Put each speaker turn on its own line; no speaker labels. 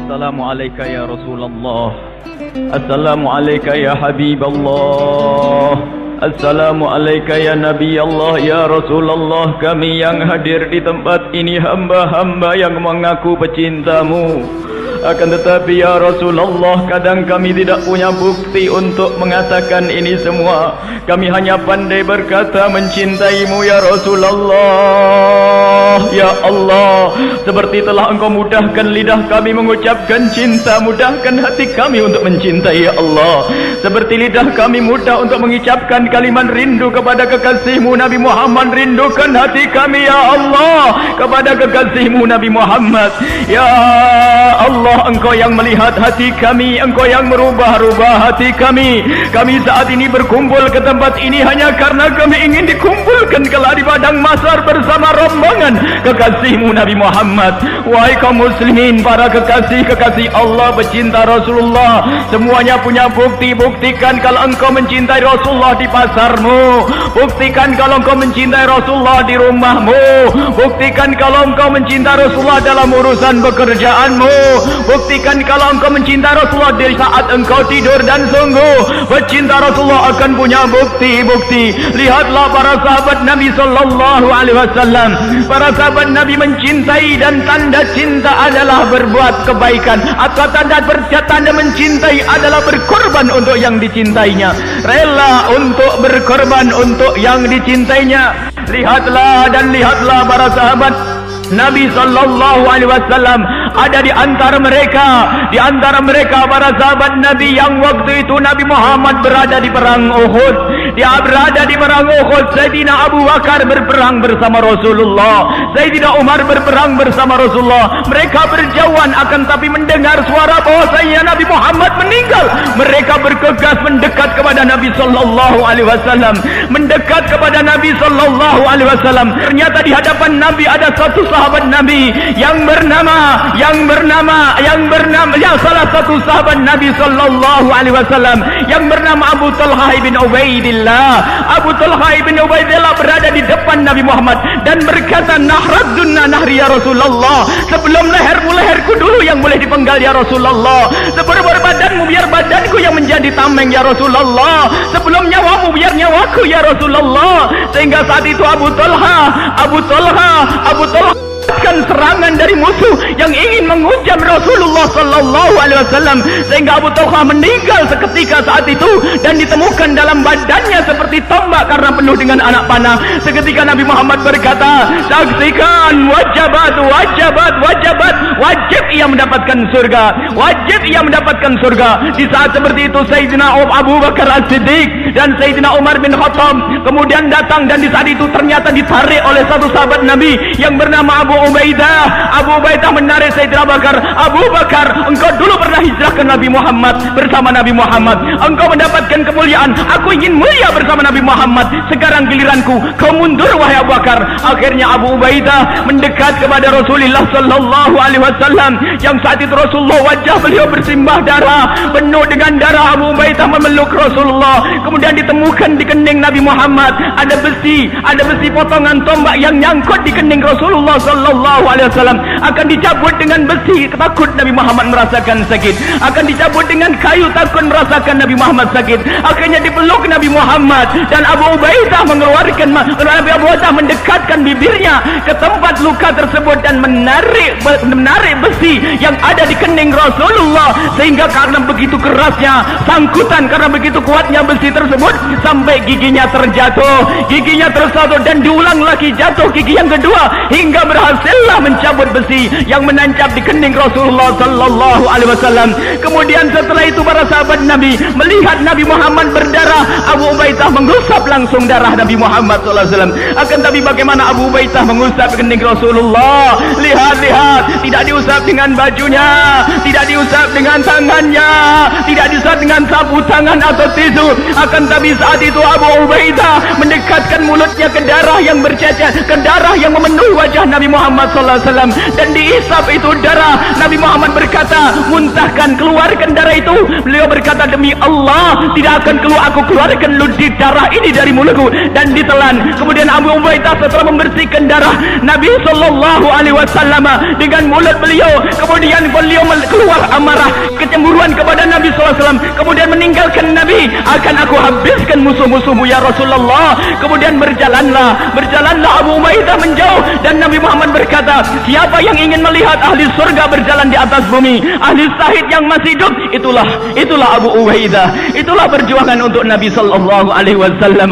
Assalamualaikum ya Rasulullah. Assalamualaikum ya Habib Allah. Assalamualaikum ya Nabi Allah, ya Rasulullah. Kami yang hadir di tempat ini hamba-hamba yang mengaku pecintamu. Akan tetapi ya Rasulullah, kadang kami tidak punya bukti untuk mengatakan ini semua. Kami hanya pandai berkata mencintaimu ya Rasulullah. Ya Allah, seperti telah engkau mudahkan lidah kami mengucapkan cinta, mudahkan hati kami untuk mencintai ya Allah. Seperti lidah kami mudah untuk mengucapkan kalimat rindu kepada kekasihmu Nabi Muhammad, rindukan hati kami ya Allah kepada kekasihmu Nabi Muhammad. Ya Allah, engkau yang melihat hati kami, engkau yang merubah-rubah hati kami. Kami saat ini berkumpul ke tempat ini hanya karena kami ingin dikumpulkan kelak di padang mahsyar bersama rombongan kekasihmu Nabi Muhammad. Wahai kaum muslimin, para kekasih-kekasih Allah, pecinta Rasulullah, semuanya punya bukti. Buktikan kalau engkau mencintai Rasulullah di pasarmu. Buktikan kalau engkau mencintai Rasulullah di rumahmu. Buktikan kalau engkau mencintai Rasulullah dalam urusan pekerjaanmu. Buktikan kalau engkau mencintai Rasulullah di saat engkau tidur, dan sungguh pecinta Rasulullah akan punya bukti-bukti. Lihatlah para sahabat Nabi sallallahu alaihi wasallam. Para sahabat Nabi mencintai, dan tanda cinta adalah berbuat kebaikan, atau tanda mencintai adalah berkorban untuk yang dicintainya, rela untuk berkorban untuk yang dicintainya. Lihatlah dan lihatlah para sahabat Nabi sallallahu alaihi wasallam. Ada di antara mereka para sahabat Nabi yang waktu itu Nabi Muhammad berada di perang Uhud. Dia berada di perang Uhud. Sayyidina Abu Bakar berperang bersama Rasulullah, Sayyidina Umar berperang bersama Rasulullah. Mereka berjauhan, akan tapi mendengar suara bahwasanya Nabi Muhammad meninggal. Mereka bergegas mendekat kepada Nabi sallallahu alaihi wasallam, mendekat kepada Nabi sallallahu alaihi wasallam. Ternyata di hadapan Nabi ada satu sahabat Nabi yang bernama salah satu sahabat Nabi sallallahu alaihi wasallam yang bernama Abu Talha bin Ubaidillah. Abu Talha bin Ubaidillah berada di depan Nabi Muhammad dan berkata, "Nahradunna nahri ya Rasulullah." Sebelum leherku dulu yang boleh dipenggal ya Rasulullah. Sebelum badanmu biar badanku yang menjadi tameng ya Rasulullah. Sebelum nyawamu biar nyawaku ya Rasulullah. Sehingga saat itu Abu Talha serangan dari musuh yang ingin menghujam Rasulullah sallallahu alaihi wasallam, sehingga Abu Talha meninggal seketika saat itu, dan ditemukan dalam badannya seperti tombak karena penuh dengan anak panah. Seketika Nabi Muhammad berkata, "Saksikan, wajib ia mendapatkan surga." Di saat seperti itu Sayyidina Abu Bakar As-Siddiq dan Sayyidina Umar bin Khattab kemudian datang, dan di saat itu ternyata ditarik oleh satu sahabat Nabi yang bernama Abu Ubaidah menarik Sayyidina Abu Bakar, engkau dulu pernah hijrah ke Nabi Muhammad bersama Nabi Muhammad, engkau mendapatkan kemuliaan, aku ingin mulia bersama Nabi Muhammad, sekarang giliranku, kau mundur wahai Abu Bakar. Akhirnya Abu Ubaidah mendekat kepada Rasulullah sallallahu alaihi wasallam, yang saat itu Rasulullah wajah beliau bersimbah darah, penuh dengan darah. Abu Ubaidah memeluk Rasulullah, kemudian ditemukan di kening Nabi Muhammad ada besi potongan tombak yang nyangkut di kening Rasulullah sallallahu alaihi wasallam. Akan dicabut dengan besi, takut Nabi Muhammad merasakan sakit. Akan dicabut dengan kayu, takut merasakan Nabi Muhammad sakit. Akhirnya dipeluk Nabi Muhammad, dan Abu Ubaidah mendekatkan bibirnya ke tempat luka tersebut dan menarik besi yang ada di kening Rasulullah, sehingga karena begitu kerasnya sangkutan, karena begitu kuatnya besi tersebut, sampai giginya terjatuh dan diulang lagi jatuh gigi yang kedua, hingga berhasillah mencabut besi yang menancap di kening Rasulullah sallallahu alaihi wasallam. Kemudian setelah itu para sahabat Nabi melihat Nabi Muhammad berdarah, Abu Ubaidah mengusap langsung darah Nabi Muhammad sallallahu alaihi wasallam. Akan tapi bagaimana Abu Ubaidah mengusap kening Rasulullah? Lihat, tidak diusap dengan bajunya, tidak diusap dengan tangannya, tidak diusap dengan sapu tangan atau tisu. Akan tapi saat itu Abu Ubaidah mendekatkan mulutnya ke darah yang bercecer, ke darah yang memenuhi wajah Nabi Muhammad Muhammad sallallahu alaihi wasallam dan dihisap itu darah. Nabi Muhammad berkata, muntahkan, keluarkan darah itu. Beliau berkata, demi Allah tidak akan aku keluarkan ludah darah ini dari mulutku, dan ditelan. Kemudian Abu Ubaidah setelah membersihkan darah Nabi sallallahu alaihi wasallam dengan mulut beliau, kemudian beliau keluar amarah, kecemburuan kepada Nabi sallallahu alaihi wasallam, kemudian meninggalkan Nabi. Akan aku habiskan musuh-musuhmu ya Rasulullah. Kemudian berjalanlah Abu Ubaidah menjauh, dan Nabi Muhammad berkata, siapa yang ingin melihat ahli surga berjalan di atas bumi, ahli syahid yang masih hidup, itulah Abu Ubaidah. Itulah perjuangan untuk Nabi sallallahu alaihi wasallam.